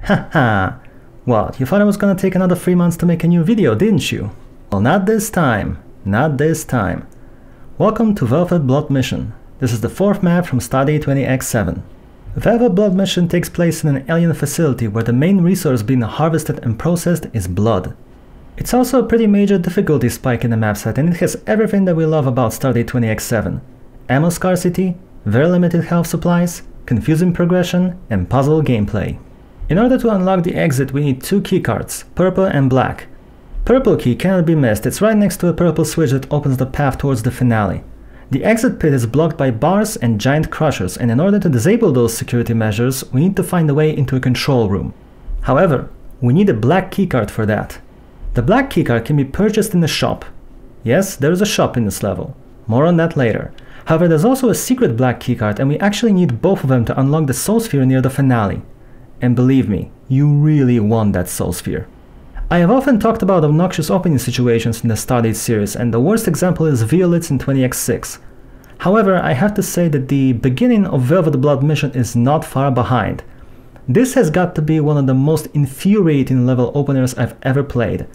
Haha! What, you thought I was gonna take another 3 months to make a new video, didn't you? Well, not this time. Not this time. Welcome to Velvet Blood Mission. This is the 4th map from Stardate 20x7. Velvet Blood Mission takes place in an alien facility where the main resource being harvested and processed is blood. It's also a pretty major difficulty spike in the map set, and it has everything that we love about Stardate 20x7. Ammo scarcity, very limited health supplies, confusing progression, and puzzle gameplay. In order to unlock the exit, we need 2 keycards, purple and black. Purple key cannot be missed, it's right next to a purple switch that opens the path towards the finale. The exit pit is blocked by bars and giant crushers, and in order to disable those security measures, we need to find a way into a control room. However, we need a black keycard for that. The black keycard can be purchased in the shop. Yes, there is a shop in this level. More on that later. However, there's also a secret black keycard, and we actually need both of them to unlock the soul sphere near the finale. And believe me, you really want that soul sphere. I have often talked about obnoxious opening situations in the Stardate series, and the worst example is Violets in 20x6. However, I have to say that the beginning of Velvet Blood Mission is not far behind. This has got to be one of the most infuriating level openers I've ever played.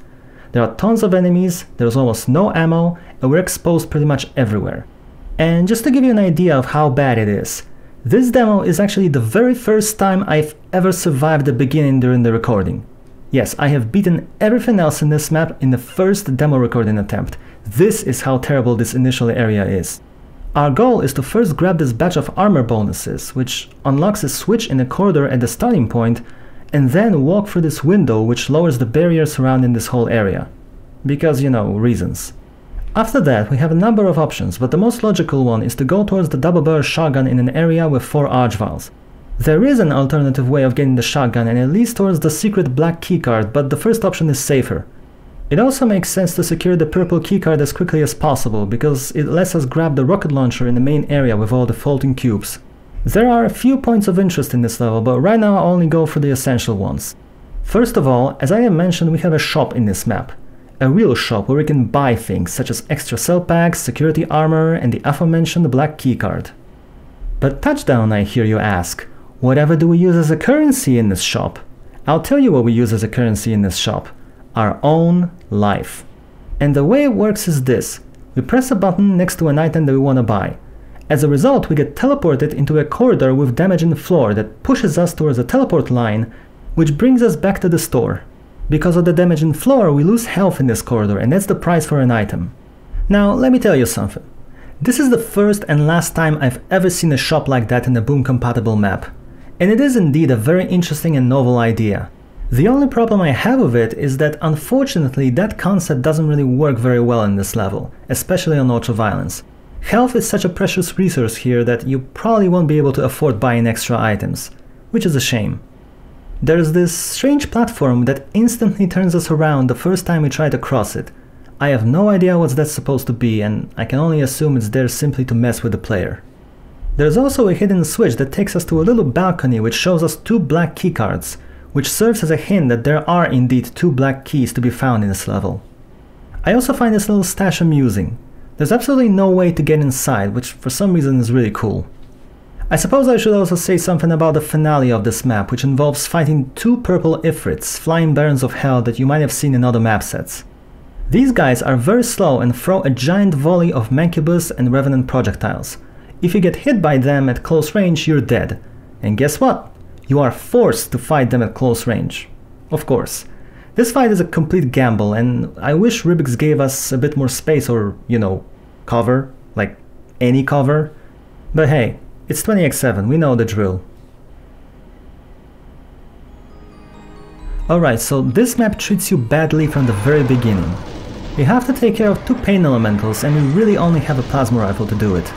There are tons of enemies, there's almost no ammo, and we're exposed pretty much everywhere. And just to give you an idea of how bad it is, this demo is actually the very first time I've ever survived the beginning during the recording. Yes, I have beaten everything else in this map in the first demo recording attempt. This is how terrible this initial area is. Our goal is to first grab this batch of armor bonuses, which unlocks a switch in a corridor at the starting point, and then walk through this window which lowers the barrier surrounding this whole area. Because, you know, reasons. After that, we have a number of options, but the most logical one is to go towards the double-barrel shotgun in an area with 4 archvials. There is an alternative way of getting the shotgun, and it leads towards the secret black keycard, but the first option is safer. It also makes sense to secure the purple keycard as quickly as possible, because it lets us grab the rocket launcher in the main area with all the floating cubes. There are a few points of interest in this level, but right now I'll only go for the essential ones. First of all, as I have mentioned, we have a shop in this map. A real shop where we can buy things such as extra cell packs, security armor, and the aforementioned black keycard. But touchdown, I hear you ask. Whatever do we use as a currency in this shop? I'll tell you what we use as a currency in this shop. Our own life. And the way it works is this. We press a button next to an item that we want to buy. As a result, we get teleported into a corridor with damage in the floor that pushes us towards a teleport line, which brings us back to the store. Because of the damage in the floor, we lose health in this corridor, and that's the price for an item. Now, let me tell you something. This is the first and last time I've ever seen a shop like that in a Boom-compatible map. And it is indeed a very interesting and novel idea. The only problem I have with it is that unfortunately that concept doesn't really work very well in this level, especially on ultraviolence. Health is such a precious resource here that you probably won't be able to afford buying extra items, which is a shame. There's this strange platform that instantly turns us around the first time we try to cross it. I have no idea what that's supposed to be, and I can only assume it's there simply to mess with the player. There's also a hidden switch that takes us to a little balcony which shows us 2 black keycards, which serves as a hint that there are indeed 2 black keys to be found in this level. I also find this little stash amusing. There's absolutely no way to get inside, which for some reason is really cool. I suppose I should also say something about the finale of this map, which involves fighting 2 purple Ifrits, flying barons of hell that you might have seen in other map sets. These guys are very slow and throw a giant volley of Mancubus and Revenant projectiles. If you get hit by them at close range, you're dead. And guess what? You are forced to fight them at close range. Of course. This fight is a complete gamble, and I wish Ribbiks gave us a bit more space or, you know, cover. Like, any cover. But hey, it's 20x7, we know the drill. Alright, so this map treats you badly from the very beginning. We have to take care of 2 pain elementals, and we really only have a plasma rifle to do it.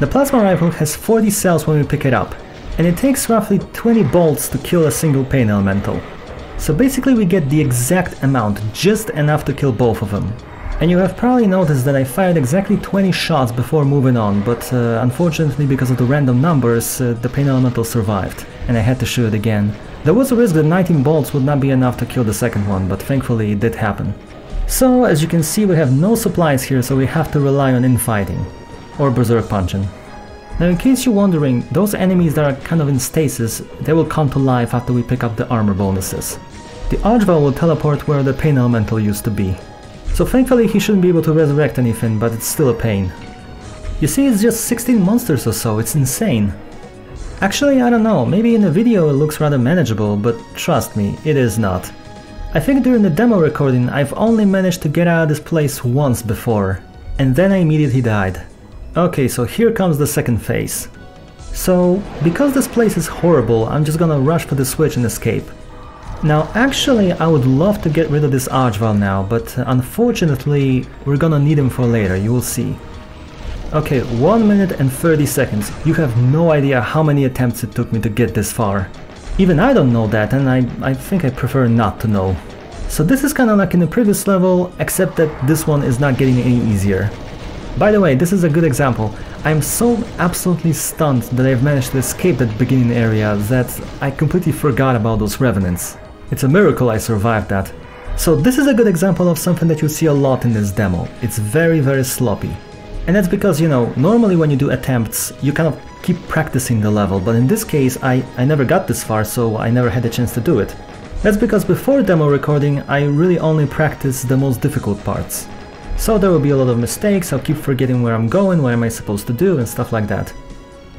The plasma rifle has 40 cells when we pick it up, and it takes roughly 20 bolts to kill a single pain elemental. So basically we get the exact amount, just enough to kill both of them. And you have probably noticed that I fired exactly 20 shots before moving on, but unfortunately because of the random numbers, the pain elemental survived, and I had to shoot it again. There was a risk that 19 bolts would not be enough to kill the second one, but thankfully it did happen. So, as you can see, we have no supplies here, so we have to rely on infighting. Or berserk punching. Now in case you're wondering, those enemies that are kind of in stasis, they will come to life after we pick up the armor bonuses. The Archvile will teleport where the Pain Elemental used to be. So thankfully he shouldn't be able to resurrect anything, but it's still a pain. You see, it's just 16 monsters or so, it's insane. Actually, I don't know, maybe in the video it looks rather manageable, but trust me, it is not. I think during the demo recording I've only managed to get out of this place once before, and then I immediately died. Okay, so here comes the second phase. So, because this place is horrible, I'm just gonna rush for the switch and escape. Now actually I would love to get rid of this Archvile now, but unfortunately we're gonna need him for later, you will see. Okay, 1 minute and 30 seconds. You have no idea how many attempts it took me to get this far. Even I don't know that, and I think I prefer not to know. So this is kinda like in the previous level, except that this one is not getting any easier. By the way, this is a good example. I'm so absolutely stunned that I've managed to escape that beginning area that I completely forgot about those revenants. It's a miracle I survived that. So this is a good example of something that you see a lot in this demo. It's very, very sloppy. And that's because, you know, normally when you do attempts, you kind of keep practicing the level, but in this case I never got this far, so I never had a chance to do it. That's because before demo recording, I really only practiced the most difficult parts. So there will be a lot of mistakes, I'll keep forgetting where I'm going, what am I supposed to do, and stuff like that.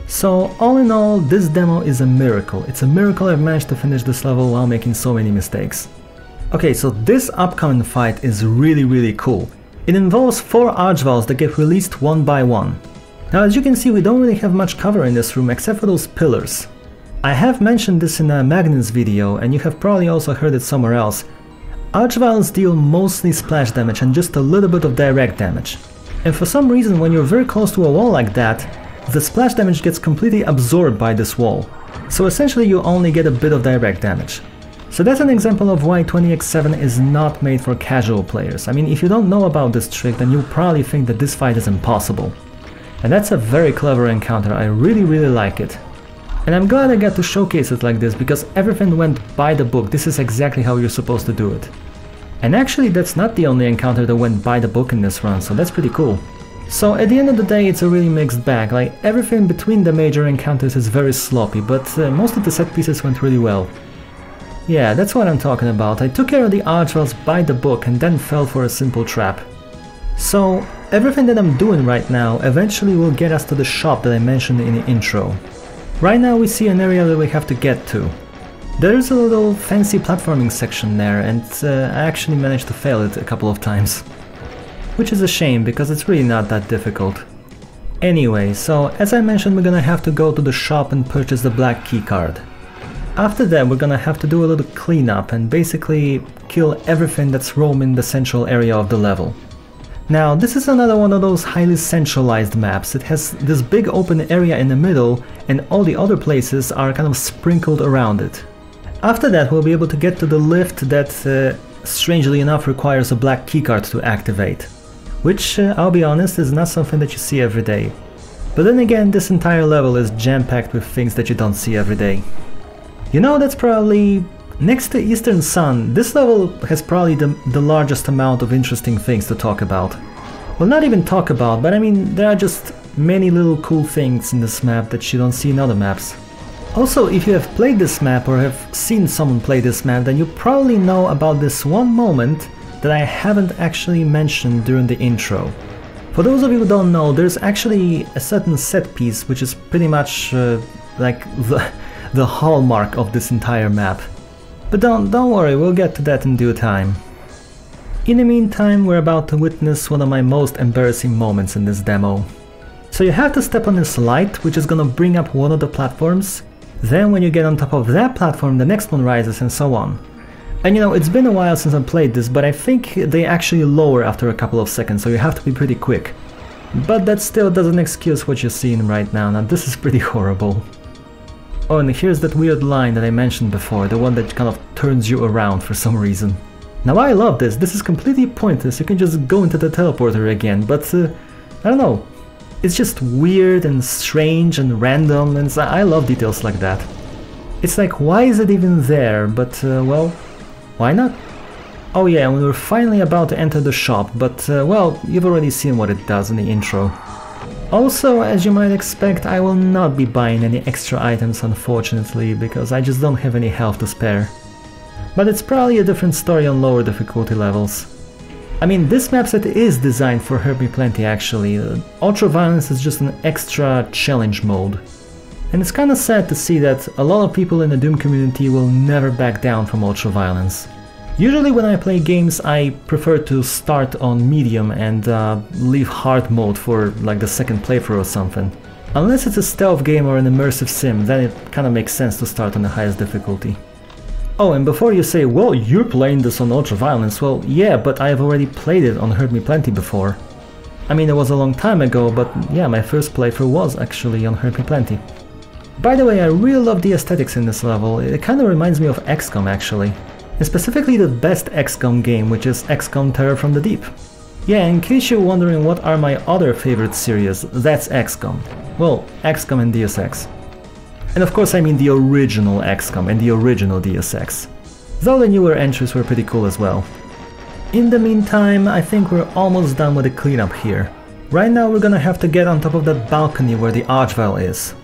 So all in all, this demo is a miracle. It's a miracle I've managed to finish this level while making so many mistakes. Okay, so this upcoming fight is really cool. It involves 4 Archviles that get released one by one. Now as you can see, we don't really have much cover in this room except for those pillars. I have mentioned this in a Magnus video, and you have probably also heard it somewhere else. Archviles deal mostly splash damage and just a little bit of direct damage. And for some reason, when you're very close to a wall like that, the splash damage gets completely absorbed by this wall. So essentially you only get a bit of direct damage. So that's an example of why 20x7 is not made for casual players. I mean, if you don't know about this trick, then you'll probably think that this fight is impossible. And that's a very clever encounter, I really like it. And I'm glad I got to showcase it like this, because everything went by the book. This is exactly how you're supposed to do it. And actually that's not the only encounter that went by the book in this run, so that's pretty cool. So at the end of the day, it's a really mixed bag. Like, everything between the major encounters is very sloppy, but most of the set pieces went really well. Yeah, that's what I'm talking about. I took care of the Archviles by the book and then fell for a simple trap. So, everything that I'm doing right now eventually will get us to the shop that I mentioned in the intro. Right now we see an area that we have to get to. There's a little fancy platforming section there, and I actually managed to fail it a couple of times. Which is a shame, because it's really not that difficult. Anyway, so as I mentioned, we're gonna have to go to the shop and purchase the black keycard. After that, we're gonna have to do a little cleanup and basically kill everything that's roaming the central area of the level. Now, this is another one of those highly centralized maps. It has this big open area in the middle, and all the other places are kind of sprinkled around it. After that, we'll be able to get to the lift that, strangely enough, requires a black keycard to activate. Which, I'll be honest, is not something that you see every day. But then again, this entire level is jam-packed with things that you don't see every day. You know, that's probably... Next to Eastern Sun, this level has probably the largest amount of interesting things to talk about. Well, not even talk about, but I mean, there are just many little cool things in this map that you don't see in other maps. Also, if you have played this map or have seen someone play this map, then you probably know about this one moment that I haven't actually mentioned during the intro. For those of you who don't know, there's actually a certain set piece which is pretty much like the hallmark of this entire map. But don't worry, we'll get to that in due time. In the meantime, we're about to witness one of my most embarrassing moments in this demo. So you have to step on this light, which is gonna bring up one of the platforms. Then when you get on top of that platform, the next one rises, and so on. And you know, it's been a while since I played this, but I think they actually lower after a couple of seconds, so you have to be pretty quick. But that still doesn't excuse what you're seeing right now. Now this is pretty horrible. Oh, and here's that weird line that I mentioned before, the one that kind of turns you around for some reason. Now I love this. This is completely pointless. You can just go into the teleporter again, but I don't know. It's just weird and strange and random, and I love details like that. It's like, why is it even there? But, well, why not? Oh yeah, and we were finally about to enter the shop, but, well, you've already seen what it does in the intro. Also, as you might expect, I will not be buying any extra items unfortunately, because I just don't have any health to spare. But it's probably a different story on lower difficulty levels. I mean, this map set is designed for Herb Me Plenty actually. Ultra Violence is just an extra challenge mode. And it's kinda sad to see that a lot of people in the Doom community will never back down from Ultra Violence. Usually when I play games I prefer to start on medium and leave hard mode for like the second playthrough or something. Unless it's a stealth game or an immersive sim, then it kinda makes sense to start on the highest difficulty. Oh, and before you say, well, you're playing this on Ultra Violence, well, yeah, but I've already played it on Herb Me Plenty before. I mean, it was a long time ago, but yeah, my first playthrough was actually on Herb Me Plenty. By the way, I really love the aesthetics in this level. It kinda reminds me of XCOM actually. And specifically the best XCOM game, which is XCOM Terror from the Deep. Yeah, in case you're wondering what are my other favorite series, that's XCOM. Well, XCOM and Deus Ex. And of course I mean the original XCOM and the original Deus Ex. Though the newer entries were pretty cool as well. In the meantime, I think we're almost done with the cleanup here. Right now we're gonna have to get on top of that balcony where the Archvile is.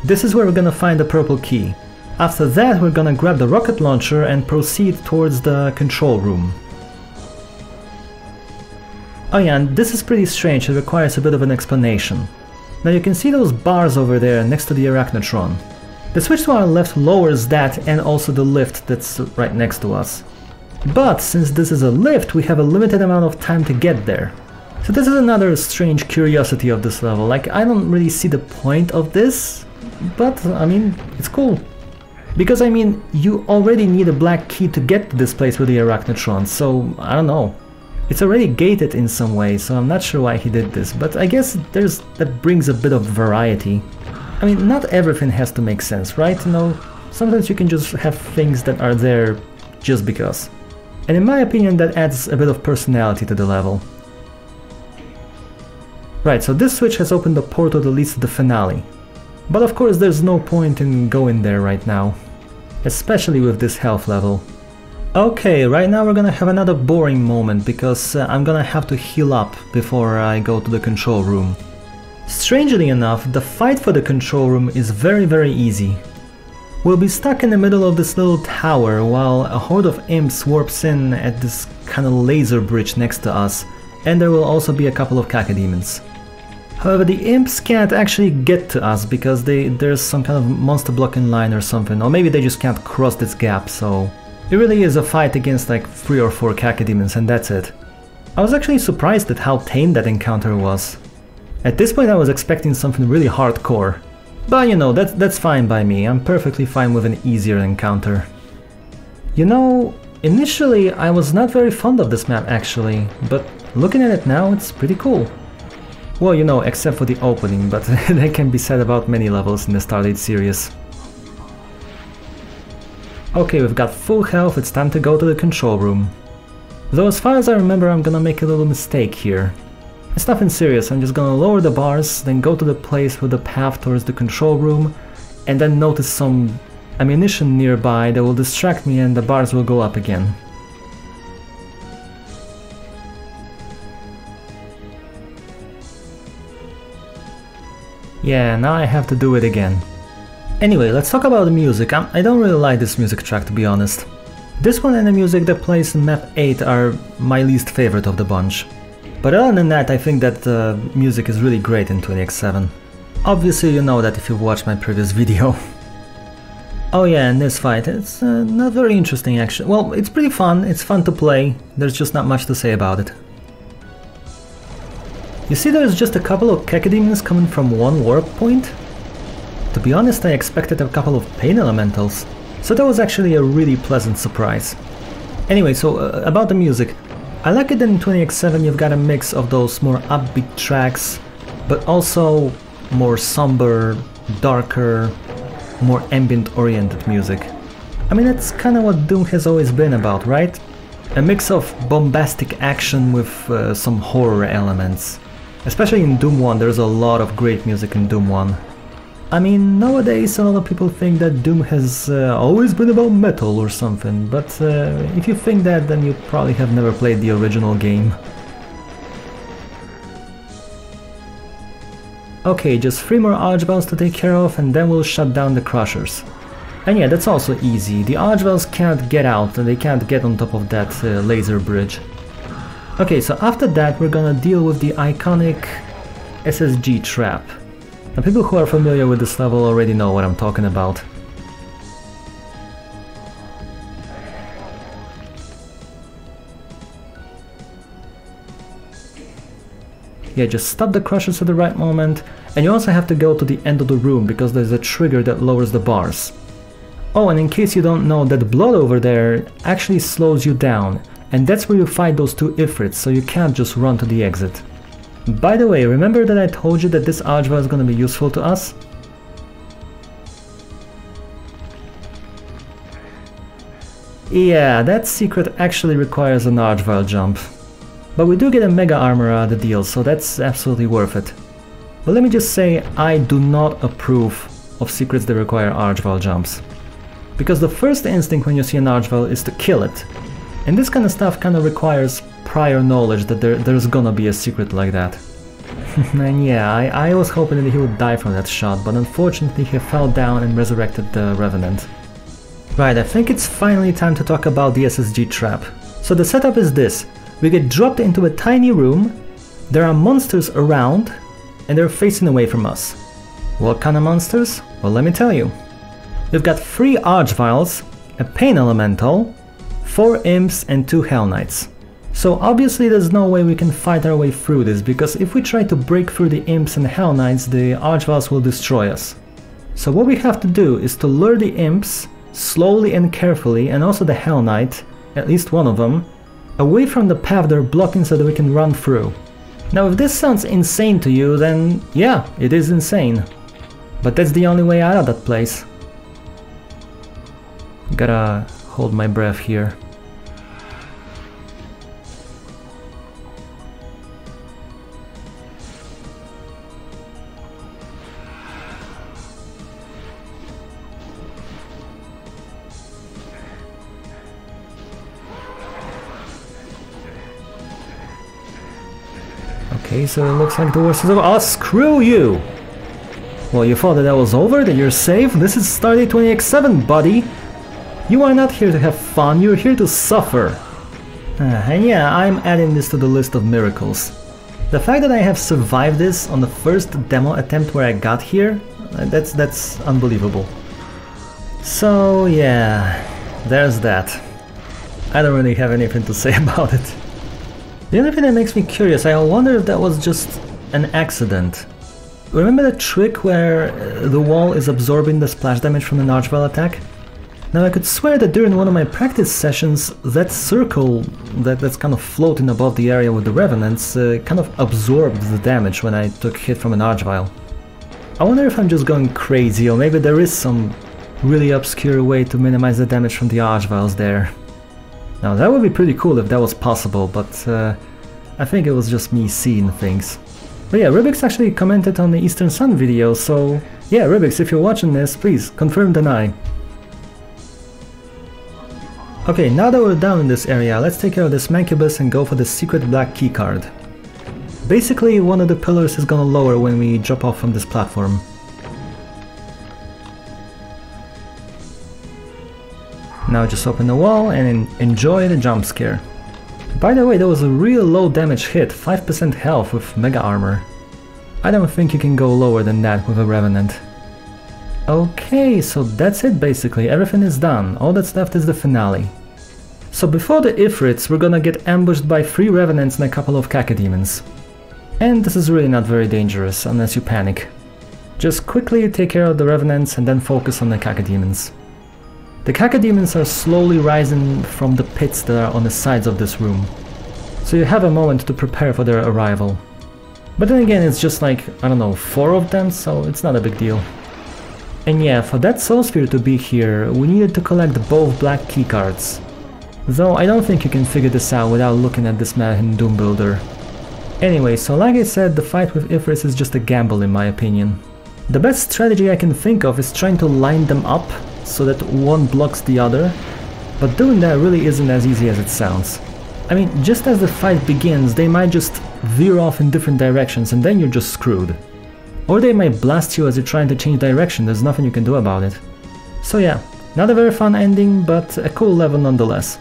This is where we're gonna find the purple key. After that we're gonna grab the rocket launcher and proceed towards the control room. Oh yeah, and this is pretty strange, it requires a bit of an explanation. Now you can see those bars over there next to the Arachnotron. The switch to our left lowers that and also the lift that's right next to us. But since this is a lift, we have a limited amount of time to get there. So this is another strange curiosity of this level, like I don't really see the point of this, but I mean, it's cool. Because I mean, you already need a black key to get to this place with the Arachnotron, so I don't know. It's already gated in some way, so I'm not sure why he did this, but I guess that brings a bit of variety. I mean, not everything has to make sense, right? You know, sometimes you can just have things that are there just because. And in my opinion, that adds a bit of personality to the level. Right, so this switch has opened the portal that leads to the finale. But of course there's no point in going there right now. Especially with this health level. Okay, right now we're gonna have another boring moment because I'm gonna have to heal up before I go to the control room. Strangely enough, the fight for the control room is very easy. We'll be stuck in the middle of this little tower while a horde of imps warps in at this kind of laser bridge next to us, and there will also be a couple of cacodemons. However, the imps can't actually get to us because there's some kind of monster blocking line or something, or maybe they just can't cross this gap, so it really is a fight against like 3 or 4 cacodemons and that's it. I was actually surprised at how tame that encounter was. At this point I was expecting something really hardcore. But you know, that's fine by me, I'm perfectly fine with an easier encounter. You know, initially I was not very fond of this map actually, but looking at it now it's pretty cool. Well, you know, except for the opening, but that can be said about many levels in the Stardate series. Okay, we've got full health, it's time to go to the control room. Though as far as I remember I'm gonna make a little mistake here. It's nothing serious, I'm just gonna lower the bars, then go to the place with the path towards the control room, and then notice some ammunition nearby that will distract me and the bars will go up again. Yeah, now I have to do it again. Anyway, let's talk about the music. I don't really like this music track, to be honest. This one and the music that plays in map 8 are my least favorite of the bunch. But other than that, I think that the music is really great in 20x7. Obviously you know that if you've watched my previous video. Oh yeah, and this fight, it's not very interesting actually. Well, it's pretty fun, it's fun to play, there's just not much to say about it. You see there's just a couple of cacodemons coming from one warp point? To be honest, I expected a couple of pain elementals, so that was actually a really pleasant surprise. Anyway, so about the music. I like it that in 20x7 you've got a mix of those more upbeat tracks, but also more somber, darker, more ambient-oriented music. I mean, that's kind of what Doom has always been about, right? A mix of bombastic action with some horror elements. Especially in Doom 1, there's a lot of great music in Doom 1. I mean, nowadays a lot of people think that Doom has always been about metal or something, but if you think that, then you probably have never played the original game. Okay, just 3 more Archviles to take care of and then we'll shut down the Crushers. And yeah, that's also easy. The Archviles can't get out and they can't get on top of that laser bridge. Okay, so after that we're gonna deal with the iconic SSG trap. Now people who are familiar with this level already know what I'm talking about. Yeah, just stop the Crushers at the right moment, and you also have to go to the end of the room because there's a trigger that lowers the bars. Oh, and in case you don't know, that blood over there actually slows you down, and that's where you fight those 2 Ifrits, so you can't just run to the exit. By the way, remember that I told you that this Archvile is gonna be useful to us? Yeah, that secret actually requires an Archvile jump. But we do get a Mega Armor out of the deal, so that's absolutely worth it. But let me just say, I do not approve of secrets that require Archvile jumps. Because the first instinct when you see an Archvile is to kill it. And this kind of stuff kind of requires prior knowledge that there's gonna be a secret like that. And yeah, I was hoping that he would die from that shot, but unfortunately he fell down and resurrected the Revenant. Right, I think it's finally time to talk about the SSG trap. So the setup is this. We get dropped into a tiny room, there are monsters around, and they're facing away from us. What kind of monsters? Well, let me tell you. We've got 3 Archviles, a Pain Elemental, 4 Imps and 2 Hell Knights. So obviously there's no way we can fight our way through this, because if we try to break through the Imps and Hell Knights, the Archviles will destroy us. So what we have to do is to lure the Imps, slowly and carefully, and also the Hell Knight, at least one of them, away from the path they're blocking so that we can run through. Now if this sounds insane to you, then yeah, it is insane. But that's the only way out of that place. Gotta hold my breath here. Okay, so it looks like the worst is over. Oh, screw you! Well, you thought that was over? That you're safe? This is Stardate 20x7, buddy! You are not here to have fun, you're here to suffer! And yeah, I'm adding this to the list of miracles. The fact that I have survived this on the first demo attempt where I got here, that's unbelievable. So yeah, there's that. I don't really have anything to say about it. The only thing that makes me curious, I wonder if that was just an accident. Remember the trick where the wall is absorbing the splash damage from an Archvile attack? Now I could swear that during one of my practice sessions, that circle that's kind of floating above the area with the Revenants kind of absorbed the damage when I took hit from an Archvile. I wonder if I'm just going crazy, or maybe there is some really obscure way to minimize the damage from the Archviles there. Now that would be pretty cool if that was possible, but I think it was just me seeing things. But yeah, Ribbiks actually commented on the Eastern Sun video, so yeah, Ribbiks, if you're watching this, please confirm, deny. Okay, now that we're down in this area, let's take care of this Mancubus and go for the secret black keycard. Basically, one of the pillars is gonna lower when we drop off from this platform. Now just open the wall and enjoy the jump scare. By the way, that was a real low damage hit, 5% health with Mega Armor. I don't think you can go lower than that with a Revenant. Okay, so that's it basically, everything is done, all that's left is the finale. So before the Ifrits, we're gonna get ambushed by 3 Revenants and a couple of Cacodemons. And this is really not very dangerous, unless you panic. Just quickly take care of the Revenants and then focus on the Cacodemons. The Cacodemons are slowly rising from the pits that are on the sides of this room, so you have a moment to prepare for their arrival. But then again, it's just like, I don't know, 4 of them, so it's not a big deal. And yeah, for that Soul Sphere to be here, we needed to collect both black keycards. Though I don't think you can figure this out without looking at this map in Doom Builder. Anyway, so like I said, the fight with Ifrits is just a gamble in my opinion. The best strategy I can think of is trying to line them up so that one blocks the other, but doing that really isn't as easy as it sounds. I mean, just as the fight begins, they might just veer off in different directions and then you're just screwed. Or they might blast you as you're trying to change direction, there's nothing you can do about it. So yeah, not a very fun ending, but a cool level nonetheless.